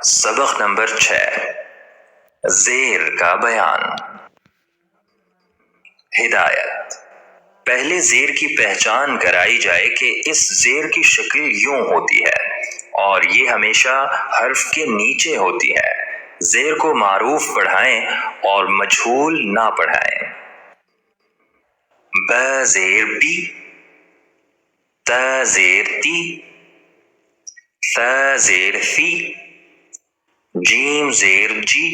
सबक नंबर 6, ज़ेर का बयान। हिदायत। पहले ज़ेर की पहचान कराई जाए कि इस ज़ेर की शक्ल यूं होती है और ये हमेशा हर्फ के नीचे होती है। ज़ेर को मारूफ पढ़ाएं और मजहूल ना पढ़ाएं। ब ज़ेर बी, त ज़ेर ती, थ ज़ेर थी, जीम ज़ेर जी,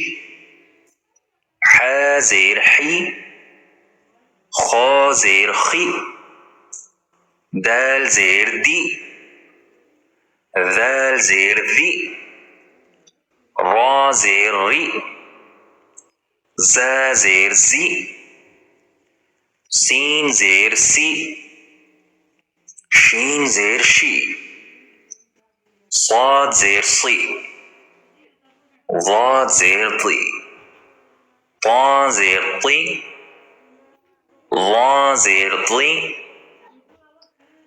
ह ज़ेर ही, ख ज़ेर खी, दल ज़ेर दी, ذال ज़ेर ذी, را ज़ेर री, ज़ ज़ेर ज़ी, सीन ज़ेर सी, शीन ज़ेर शी, صاد ज़ेर सी, ضاد ज़ेर ضी, طا ज़ेर طी, ظا ज़ेर ضी,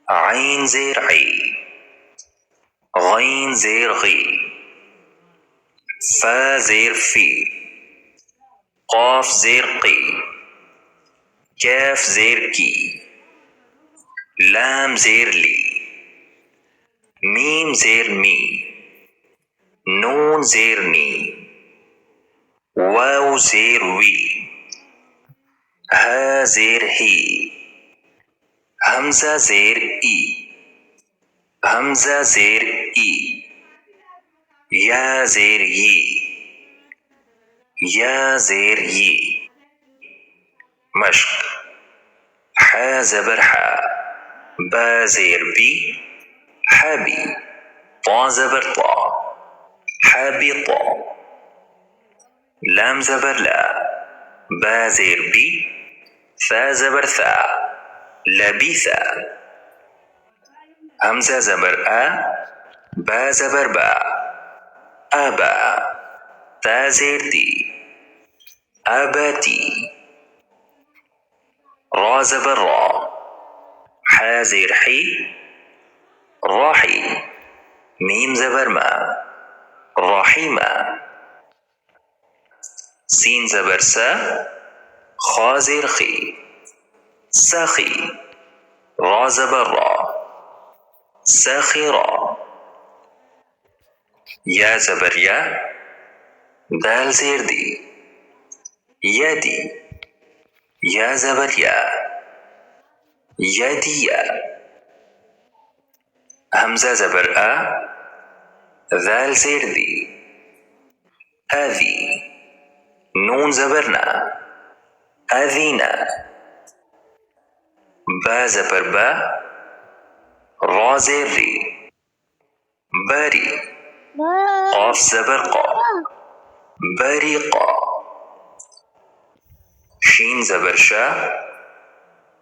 عين ज़ेर عी, غين ज़ेर غी, फ ज़ेर फी, قاف ज़ेर قी, कैफ ज़ेर की, लाम ज़ेर ली, मीम ज़ेर मी, नून ज़ेर नी, वाव ज़ेर वी, हा ज़ेर ही, हमज़ा ज़ेर ई, हमज़ा ज़ेर ई, या ज़ेर यी, या ज़ेर यी। मश्क। हा ज़बर हा, बा ज़ेर बी, हबी, ता ज़बर ता, हबिता, लाम ज़बर ला, बा ज़ेर बी, ثا ज़बर ثा, लबीसा, हमज़ा ज़बर आ, बा ज़बर बा, अबा, ता ज़ेर ती, अबती, रा ज़बर रा, हा ज़ेर ही, राही, मीम ज़बर मा, राहिमा, सीन ज़बर सा, खा ज़ेर खी, सखी, रा ज़बर रा, सखिरा, या ज़बर या, दाल ज़ेर दी, यदी, या ज़बर या, यदिया, हमज़ा ज़बर आ, दाल ज़ेर दी, अदी, नून ज़बर ना, अदीना, बा ज़बर बा, रा ज़ेर री, बरी, قاف ज़बर क़ा, बरीक़ा, शीन ज़बर शा,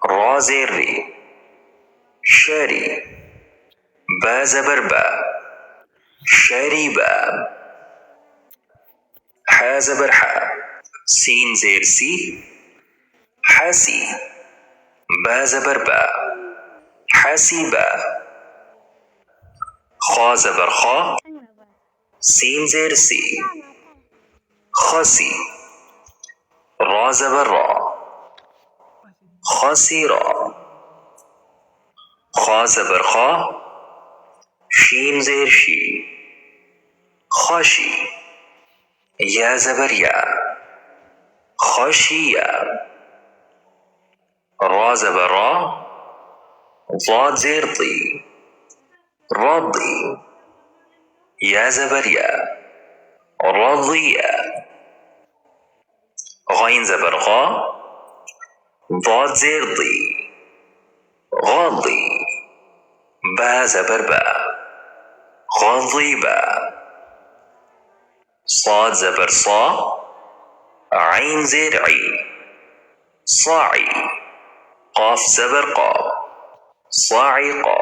रा ज़ेर री, शरी, बा ज़बर बा, शरीबा, हा ज़बर हा, सीन ज़ेर सी, हसी, बा ज़बर बा, हसीबा, खा ज़बर खा, सीन ज़ेर सी, खसी, रा ज़बर रा, खसीरा, खा ज़बर खा, शीन ज़ेर शी, खशी, या ज़बर या, खशिया, रा ज़बर रा, ज़ाद ज़ेर ती, रदी, या ज़बर या, रज़िया, غين ज़बर ग़ा, ضاد ज़ेर दी, غاضي, बा ज़बर बा, غاضبा, صاد ज़बर صा, عين ज़ेर ዒ, صاعي, قاف ज़बर क़ा, صاعقा,